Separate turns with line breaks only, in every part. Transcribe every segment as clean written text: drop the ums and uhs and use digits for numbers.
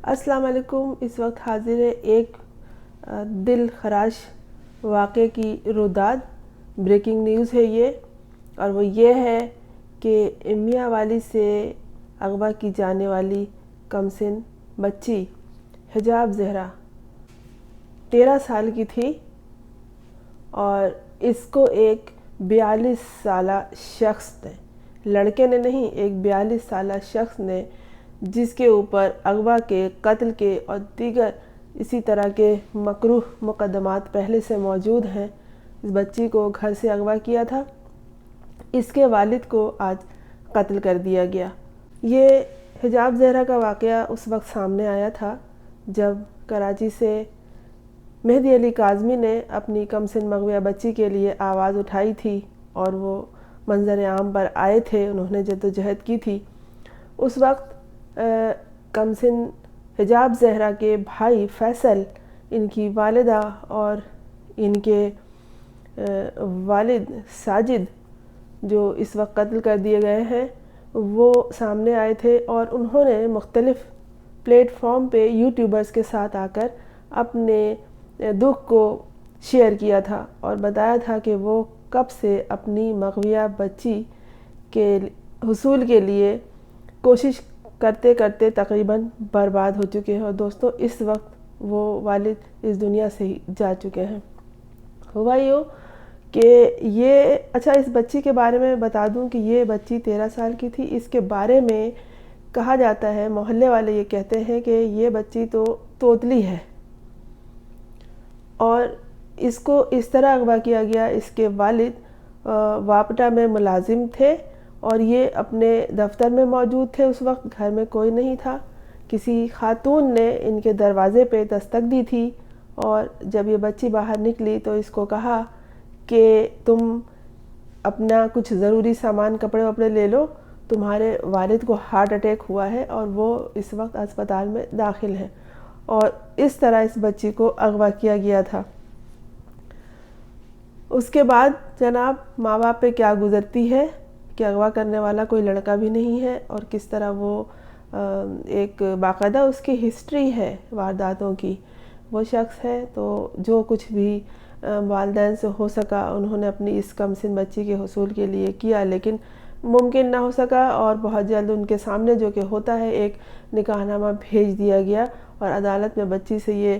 السلام علیکم۔ اس وقت حاضر ہے ایک دل خراش واقعے کی روداد۔ بریکنگ نیوز ہے یہ، اور وہ یہ ہے کہ میاں والی سے اغوا کی جانے والی کمسن بچی حجاب زہرا 13 سال کی تھی، اور اس کو ایک 42 سالہ شخص نے، لڑکے نے نہیں، ایک 42 سالہ شخص نے، جس کے اوپر اغوا کے، قتل کے اور دیگر اسی طرح کے مکروہ مقدمات پہلے سے موجود ہیں، اس بچی کو گھر سے اغوا کیا تھا۔ اس کے والد کو آج قتل کر دیا گیا۔ یہ حجاب زہرا کا واقعہ اس وقت سامنے آیا تھا جب کراچی سے مہدی علی کاظمی نے اپنی کمسن مغویہ بچی کے لیے آواز اٹھائی تھی، اور وہ منظر عام پر آئے تھے، انہوں نے جدوجہد کی تھی۔ اس وقت کمسن حجاب زہرا کے بھائی فیصل، ان کی والدہ اور ان کے والد ساجد، جو اس وقت قتل کر دیے گئے ہیں، وہ سامنے آئے تھے، اور انہوں نے مختلف پلیٹ فارم پہ یوٹیوبرز کے ساتھ آ کر اپنے دکھ کو شیئر کیا تھا، اور بتایا تھا کہ وہ کب سے اپنی مغویہ بچی کے حصول کے لیے کوشش کرتے کرتے تقریباً برباد ہو چکے ہیں، اور دوستوں اس وقت وہ والد اس دنیا سے ہی جا چکے ہیں۔ ہوا یوں کہ اس بچی کے بارے میں بتا دوں کہ یہ بچی 13 سال کی تھی۔ اس کے بارے میں کہا جاتا ہے، محلے والے یہ کہتے ہیں کہ یہ بچی تو توتلی ہے، اور اس کو اس طرح اغوا کیا گیا۔ اس کے والد واپٹا میں ملازم تھے، اور یہ اپنے دفتر میں موجود تھے، اس وقت گھر میں کوئی نہیں تھا۔ کسی خاتون نے ان کے دروازے پہ دستک دی تھی، اور جب یہ بچی باہر نکلی تو اس کو کہا کہ تم اپنا کچھ ضروری سامان، کپڑے وپڑے لے لو، تمہارے والد کو ہارٹ اٹیک ہوا ہے اور وہ اس وقت اسپتال میں داخل ہیں، اور اس طرح اس بچی کو اغوا کیا گیا تھا۔ اس کے بعد جناب ماں باپ پہ کیا گزرتی ہے کہ اغوا کرنے والا کوئی لڑکا بھی نہیں ہے، اور کس طرح وہ ایک باقاعدہ اس کی ہسٹری ہے وارداتوں کی، وہ شخص ہے۔ تو جو کچھ بھی والدین سے ہو سکا انہوں نے اپنی اس کمسن بچی کے حصول کے لیے کیا، لیکن ممکن نہ ہو سکا، اور بہت جلد ان کے سامنے جو کہ ہوتا ہے ایک نکاح نامہ بھیج دیا گیا، اور عدالت میں بچی سے یہ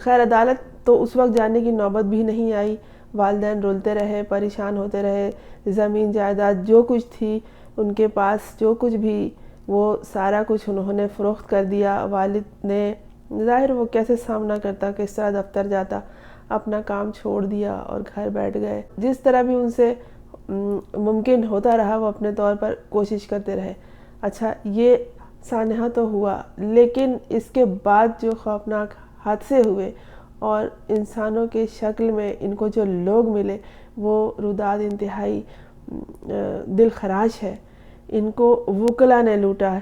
خیر عدالت تو اس وقت جانے کی نوبت بھی نہیں آئی۔ والدین رولتے رہے، پریشان ہوتے رہے، زمین جائیداد جو کچھ تھی ان کے پاس، جو کچھ بھی، وہ سارا کچھ انہوں نے فروخت کر دیا۔ والد نے ظاہر وہ کیسے سامنا کرتا، کس طرح دفتر جاتا، اپنا کام چھوڑ دیا اور گھر بیٹھ گئے۔ جس طرح بھی ان سے ممکن ہوتا رہا وہ اپنے طور پر کوشش کرتے رہے۔ اچھا، یہ سانحہ تو ہوا، لیکن اس کے بعد جو خوفناک حادثے ہوئے اور انسانوں کے شکل میں ان کو جو لوگ ملے، وہ روداد انتہائی دل خراش ہے۔ ان کو وکلا نے لوٹا،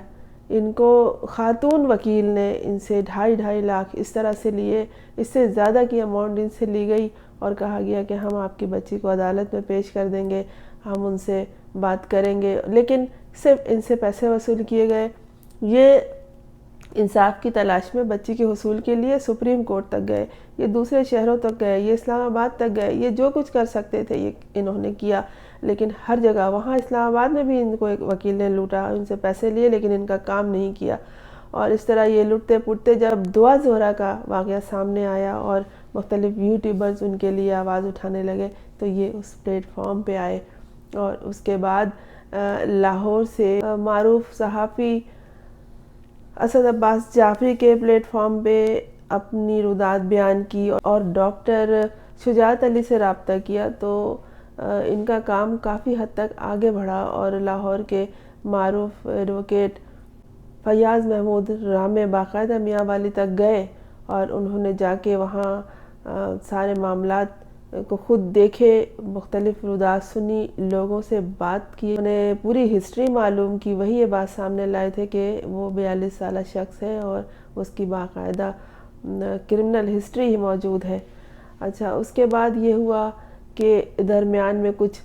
ان کو خاتون وکیل نے ان سے 2.5 لاکھ اس طرح سے لیے، اس سے زیادہ کی اماؤنٹ ان سے لی گئی، اور کہا گیا کہ ہم آپ کی بچی کو عدالت میں پیش کر دیں گے، ہم ان سے بات کریں گے، لیکن صرف ان سے پیسے وصول کیے گئے۔ یہ انصاف کی تلاش میں بچی کے حصول کے لیے سپریم کورٹ تک گئے، یہ دوسرے شہروں تک گئے، یہ اسلام آباد تک گئے، یہ جو کچھ کر سکتے تھے یہ انہوں نے کیا، لیکن ہر جگہ، وہاں اسلام آباد میں بھی ان کو ایک وکیل نے لوٹا، ان سے پیسے لیے لیکن ان کا کام نہیں کیا، اور اس طرح یہ لٹتے پٹتے جب دعا زہرا کا واقعہ سامنے آیا اور مختلف یوٹیوبرز ان کے لیے آواز اٹھانے لگے، تو یہ اس پلیٹ فارم پہ آئے، اور اس کے بعد لاہور سے معروف صحافی اسد عباس جعفری کے پلیٹ فارم پہ اپنی روداد بیان کی، اور ڈاکٹر شجاعت علی سے رابطہ کیا، تو ان کا کام کافی حد تک آگے بڑھا، اور لاہور کے معروف ایڈوکیٹ فیاض محمود رامے باقاعدہ میاں والی تک گئے، اور انہوں نے جا کے وہاں سارے معاملات کو خود دیکھے، مختلف روداد سنی، لوگوں سے بات کی، انہوں نے پوری ہسٹری معلوم کی، وہی یہ بات سامنے لائے تھے کہ وہ 42 سالہ شخص ہے اور اس کی باقاعدہ کرمنل ہسٹری ہی موجود ہے۔ اچھا، اس کے بعد یہ ہوا کہ درمیان میں کچھ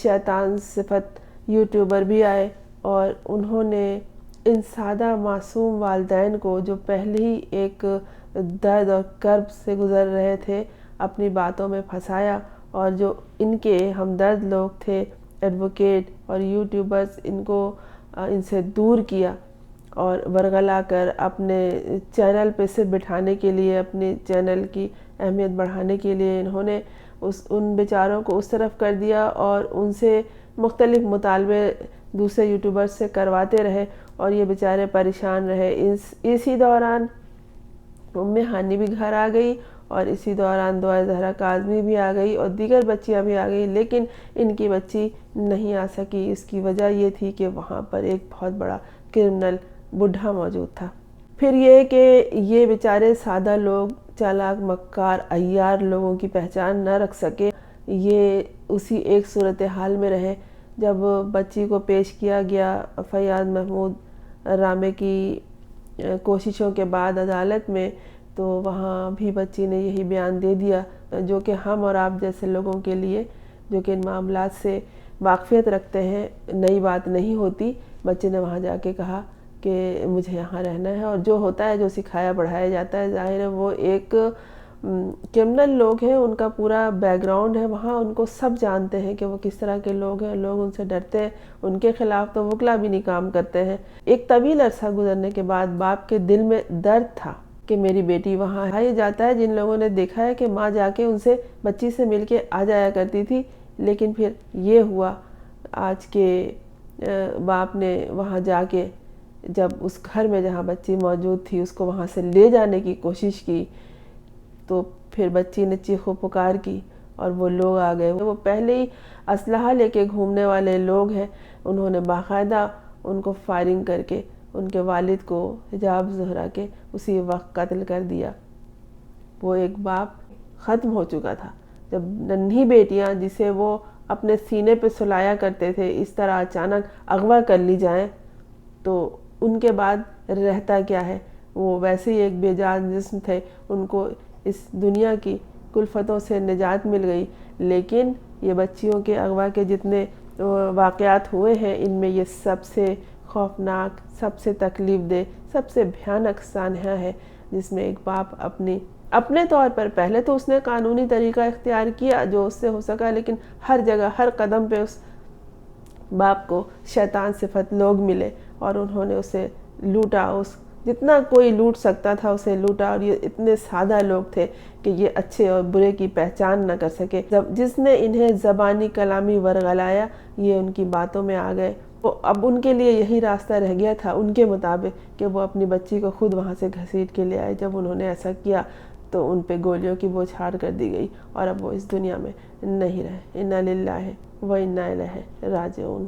شیطان صفت یوٹیوبر بھی آئے، اور انہوں نے ان سادہ معصوم والدین کو جو پہلے ہی ایک درد اور کرب سے گزر رہے تھے اپنی باتوں میں پھنسایا، اور جو ان کے ہمدرد لوگ تھے ایڈوکیٹ اور یوٹیوبرز ان سے دور کیا اور ورغلا کر اپنے چینل پہ صرف بٹھانے کے لیے، اپنے چینل کی اہمیت بڑھانے کے لیے انہوں نے ان بیچاروں کو اس طرف کر دیا اور ان سے مختلف مطالبے دوسرے یوٹیوبرز سے کرواتے رہے، اور یہ بیچارے پریشان رہے۔ اسی دوران ہانی بھی گھر آ گئی، اور اسی دوران دعا زہرا کاظمی بھی آ گئی اور دیگر بچیاں بھی آ گئی، لیکن ان کی بچی نہیں آ سکی۔ اس کی وجہ یہ تھی کہ وہاں پر ایک بہت بڑا کرمنل بڈھا موجود تھا۔ پھر یہ کہ یہ بیچارے سادہ لوگ، چالاک مکار عیار لوگوں کی پہچان نہ رکھ سکے، یہ اسی ایک صورتحال میں رہے جب بچی کو پیش کیا گیا فیاض محمود رامے کی کوششوں کے بعد عدالت میں، تو وہاں بھی بچی نے یہی بیان دے دیا جو کہ ہم اور آپ جیسے لوگوں کے لیے جو کہ ان معاملات سے واقفیت رکھتے ہیں نئی بات نہیں ہوتی۔ بچے نے وہاں جا کے کہا کہ مجھے یہاں رہنا ہے، اور جو ہوتا ہے، جو سکھایا بڑھایا جاتا ہے، ظاہر ہے وہ ایک کرمنل لوگ ہیں، ان کا پورا بیک گراؤنڈ ہے وہاں، ان کو سب جانتے ہیں کہ وہ کس طرح کے لوگ ہیں، لوگ ان سے ڈرتے ہیں، ان کے خلاف تو وکلا بھی نہیں کام کرتے ہیں۔ ایک طویل عرصہ گزرنے کے بعد باپ کے دل میں درد تھا کہ میری بیٹی وہاں ہے۔ یہ جاتا ہے جن لوگوں نے دیکھا ہے کہ ماں جا کے ان سے بچی سے مل کے آ جایا کرتی تھی، لیکن پھر یہ ہوا آج کے باپ نے وہاں جا کے جب اس گھر میں جہاں بچی موجود تھی اس کو وہاں سے لے جانے کی کوشش کی، تو پھر بچی نے چیخ و پکار کی اور وہ لوگ آ گئے۔ وہ پہلے ہی اسلحہ لے کے گھومنے والے لوگ ہیں، انہوں نے باقاعدہ ان کو فائرنگ کر کے ان کے والد کو حجاب زہرا کے اسی وقت قتل کر دیا۔ وہ ایک باپ ختم ہو چکا تھا جب ننھی بیٹیاں جسے وہ اپنے سینے پہ سلایا کرتے تھے اس طرح اچانک اغوا کر لی جائیں، تو ان کے بعد رہتا کیا ہے؟ وہ ویسے ہی ایک بے جان جسم تھے، ان کو اس دنیا کی کلفتوں سے نجات مل گئی، لیکن یہ بچیوں کے اغوا کے جتنے واقعات ہوئے ہیں ان میں یہ سب سے خوفناک، سب سے تکلیف دہ، سب سے بھیانک سانحہ ہے، جس میں ایک باپ اپنے طور پر پہلے تو اس نے قانونی طریقہ اختیار کیا جو اس سے ہو سکا، لیکن ہر جگہ ہر قدم پہ اس باپ کو شیطان صفت لوگ ملے اور انہوں نے اسے لوٹا، جتنا کوئی لوٹ سکتا تھا اسے لوٹا، اور یہ اتنے سادہ لوگ تھے کہ یہ اچھے اور برے کی پہچان نہ کر سکے۔ جس نے انہیں زبانی کلامی ورغلایا یہ ان کی باتوں میں آ گئے، اب ان کے لیے یہی راستہ رہ گیا تھا ان کے مطابق کہ وہ اپنی بچی کو خود وہاں سے گھسیٹ کے لے آئے۔ جب انہوں نے ایسا کیا تو ان پہ گولیوں کی بوچھار کر دی گئی اور اب وہ اس دنیا میں نہیں رہے۔ انا للہ و انا الیہ راجعون۔